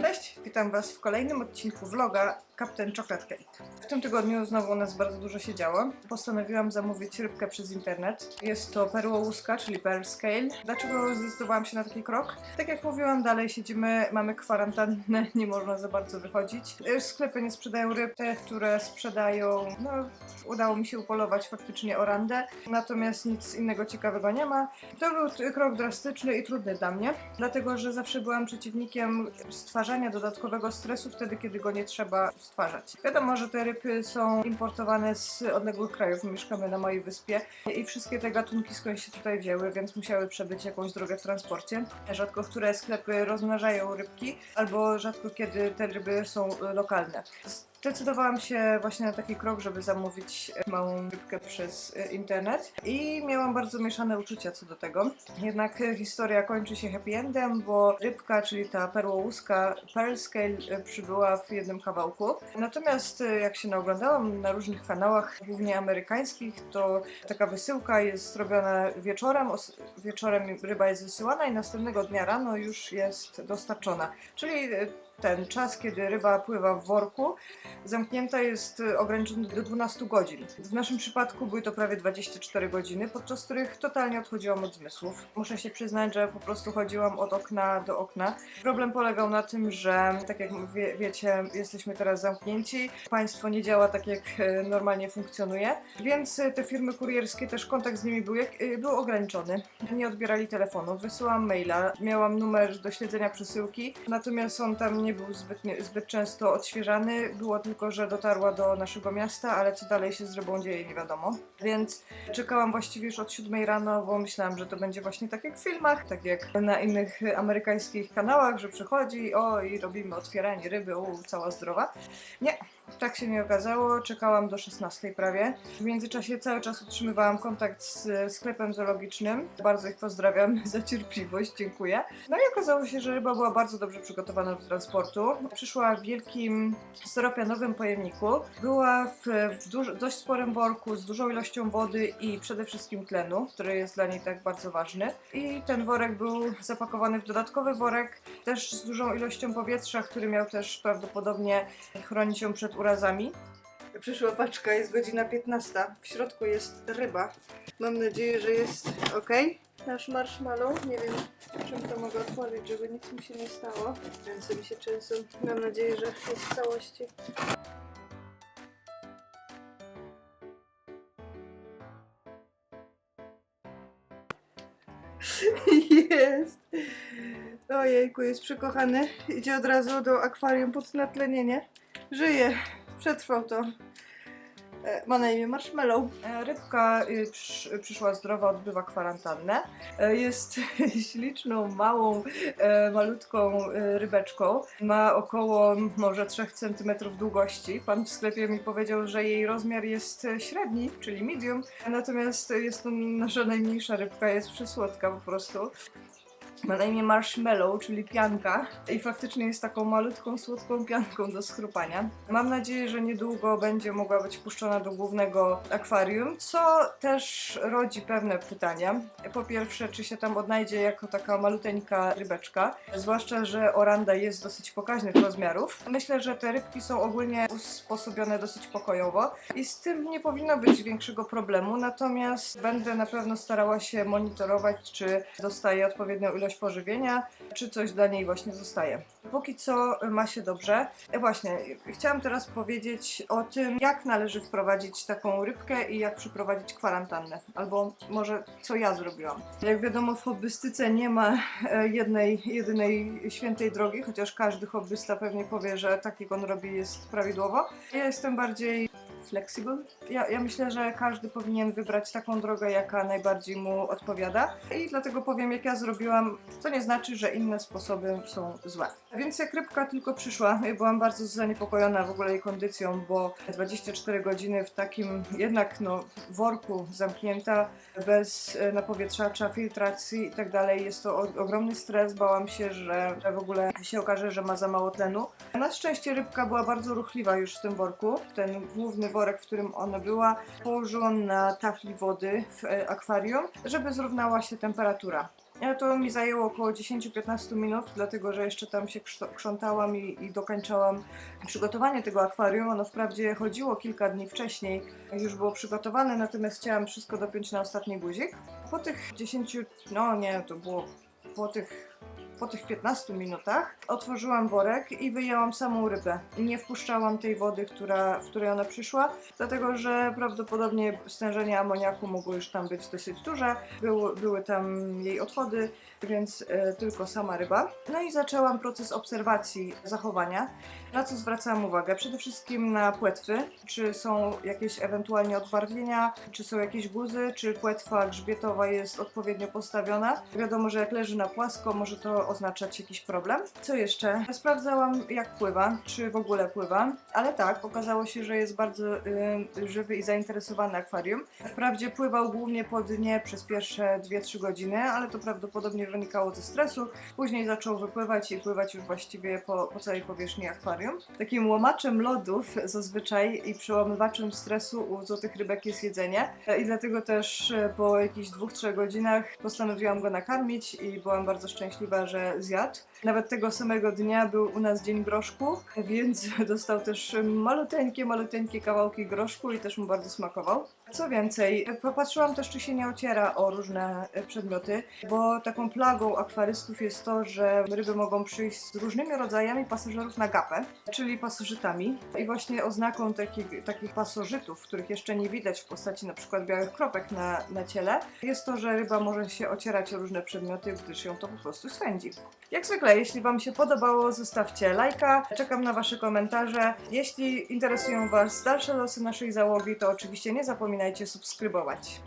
Cześć, witam Was w kolejnym odcinku vloga Captain Chocolate Cake. W tym tygodniu znowu u nas bardzo dużo się działo. Postanowiłam zamówić rybkę przez internet. Jest to perła łuska, czyli pearl scale. Dlaczego zdecydowałam się na taki krok? Tak jak mówiłam, dalej siedzimy, mamy kwarantannę, nie można za bardzo wychodzić. Sklepy nie sprzedają ryb, te, które sprzedają, no udało mi się upolować faktycznie orandę, natomiast nic innego ciekawego nie ma. To był krok drastyczny i trudny dla mnie, dlatego że zawsze byłam przeciwnikiem stwarzania dodatkowego stresu wtedy, kiedy go nie trzeba stwarzać. Wiadomo, że te ryby są importowane z odległych krajów, mieszkamy na mojej wyspie i wszystkie te gatunki skądś się tutaj wzięły, więc musiały przebyć jakąś drogę w transporcie. Rzadko które sklepy rozmnażają rybki, albo rzadko kiedy te ryby są lokalne. Zdecydowałam się właśnie na taki krok, żeby zamówić małą rybkę przez internet i miałam bardzo mieszane uczucia co do tego. Jednak historia kończy się happy endem, bo rybka, czyli ta perłołuska pearl scale przybyła w jednym kawałku. Natomiast jak się naoglądałam na różnych kanałach, głównie amerykańskich, to taka wysyłka jest robiona wieczorem, wieczorem ryba jest wysyłana i następnego dnia rano już jest dostarczona. Czyli ten czas, kiedy ryba pływa w worku, zamknięta jest ograniczony do 12 godzin. W naszym przypadku były to prawie 24 godziny, podczas których totalnie odchodziłam od zmysłów. Muszę się przyznać, że po prostu chodziłam od okna do okna. Problem polegał na tym, że tak jak wiecie, jesteśmy teraz zamknięci, państwo nie działa tak jak normalnie funkcjonuje, więc te firmy kurierskie, też kontakt z nimi był ograniczony. Nie odbierali telefonu, wysyłam maila, miałam numer do śledzenia przesyłki, natomiast on tam nie był zbyt często odświeżany, było tylko, że dotarła do naszego miasta, ale co dalej się z rybą dzieje, nie wiadomo. Więc czekałam właściwie już od 7 rano, bo myślałam, że to będzie właśnie tak jak w filmach, tak jak na innych amerykańskich kanałach, że przychodzi, o i robimy otwieranie ryby, cała zdrowa. Nie. Tak się nie okazało, czekałam do 16 prawie. W międzyczasie cały czas utrzymywałam kontakt z sklepem zoologicznym. Bardzo ich pozdrawiam za cierpliwość, dziękuję. No i okazało się, że ryba była bardzo dobrze przygotowana do transportu. Przyszła w wielkim styropianowym pojemniku. Była w dość sporym worku z dużą ilością wody i przede wszystkim tlenu, który jest dla niej tak bardzo ważny. I ten worek był zapakowany w dodatkowy worek, też z dużą ilością powietrza, który miał też prawdopodobnie chronić ją przed urazami. Przyszła paczka, jest godzina 15. W środku jest ryba. Mam nadzieję, że jest ok. Nasz marshmallow, nie wiem czym to mogę otworzyć, żeby nic mi się nie stało. Ręce mi się trzęsą. Mam nadzieję, że jest w całości. Jest! Ojejku, jest przekochany. Idzie od razu do akwarium pod natlenienie. Żyje! Przetrwał to. Ma na imię Marshmallow. Rybka przyszła zdrowa, odbywa kwarantannę. Jest śliczną, małą, malutką rybeczką. Ma około może 3 cm długości. Pan w sklepie mi powiedział, że jej rozmiar jest średni, czyli medium. Natomiast jest to nasza najmniejsza rybka, jest przysłodka po prostu. Ma na imię Marshmallow, czyli pianka i faktycznie jest taką malutką, słodką pianką do schrupania. Mam nadzieję, że niedługo będzie mogła być wpuszczona do głównego akwarium, co też rodzi pewne pytania. Po pierwsze, czy się tam odnajdzie jako taka maluteńka rybeczka, zwłaszcza, że oranda jest dosyć pokaźnych rozmiarów. Myślę, że te rybki są ogólnie usposobione dosyć pokojowo i z tym nie powinno być większego problemu, natomiast będę na pewno starała się monitorować, czy dostaje odpowiednią ilość pożywienia, czy coś dla niej właśnie zostaje. Póki co ma się dobrze. Właśnie, chciałam teraz powiedzieć o tym, jak należy wprowadzić taką rybkę i jak przeprowadzić kwarantannę. Albo może co ja zrobiłam. Jak wiadomo, w hobbystyce nie ma jedynej świętej drogi, chociaż każdy hobbysta pewnie powie, że tak jak on robi jest prawidłowo. Ja jestem bardziej flexible. Ja myślę, że każdy powinien wybrać taką drogę, jaka najbardziej mu odpowiada i dlatego powiem, jak ja zrobiłam, co nie znaczy, że inne sposoby są złe. Więc jak rybka tylko przyszła, ja byłam bardzo zaniepokojona w ogóle jej kondycją, bo 24 godziny w takim jednak worku zamknięta, bez napowietrzacza, filtracji i tak dalej, jest to ogromny stres. Bałam się, że w ogóle się okaże, że ma za mało tlenu. Na szczęście rybka była bardzo ruchliwa już w tym worku. Ten główny worek, w którym ona była, położyłam na tafli wody w akwarium, żeby zrównała się temperatura. To mi zajęło około 10-15 minut, dlatego że jeszcze tam się krzątałam i dokończałam przygotowanie tego akwarium. Ono wprawdzie chodziło kilka dni wcześniej, już było przygotowane, natomiast chciałam wszystko dopiąć na ostatni guzik. Po tych 10, no nie, to było po tych 15 minutach otworzyłam worek i wyjęłam samą rybę. Nie wpuszczałam tej wody, w której ona przyszła, dlatego że prawdopodobnie stężenie amoniaku mogło już tam być dosyć duże. Były tam jej odchody, więc tylko sama ryba. No i zaczęłam proces obserwacji zachowania. Na co zwracałam uwagę? Przede wszystkim na płetwy, czy są jakieś ewentualnie odbarwienia, czy są jakieś guzy, czy płetwa grzbietowa jest odpowiednio postawiona. Wiadomo, że jak leży na płasko, może to oznaczać jakiś problem. Co jeszcze? Sprawdzałam, jak pływa, czy w ogóle pływa, ale tak, okazało się, że jest bardzo żywy i zainteresowany akwarium. Wprawdzie pływał głównie po dnie przez pierwsze 2-3 godziny, ale to prawdopodobnie wynikało ze stresu. Później zaczął wypływać i pływać już właściwie po całej powierzchni akwarium. Takim łomaczem lodów zazwyczaj i przełamywaczem stresu u złotych rybek jest jedzenie i dlatego też po jakichś 2-3 godzinach postanowiłam go nakarmić i byłam bardzo szczęśliwa, że zjadł. Nawet tego samego dnia był u nas dzień groszku, więc dostał też maluteńkie kawałki groszku i też mu bardzo smakował. Co więcej, popatrzyłam też, czy się nie ociera o różne przedmioty, bo taką plagą akwarystów jest to, że ryby mogą przyjść z różnymi rodzajami pasożytów na gapę, czyli pasożytami. I właśnie oznaką takich pasożytów, których jeszcze nie widać w postaci na przykład białych kropek na ciele, jest to, że ryba może się ocierać o różne przedmioty, gdyż ją to po prostu swędzi. Jak zwykle, jeśli Wam się podobało, zostawcie lajka. Czekam na Wasze komentarze. Jeśli interesują Was dalsze losy naszej załogi, to oczywiście nie zapominajcie subskrybować.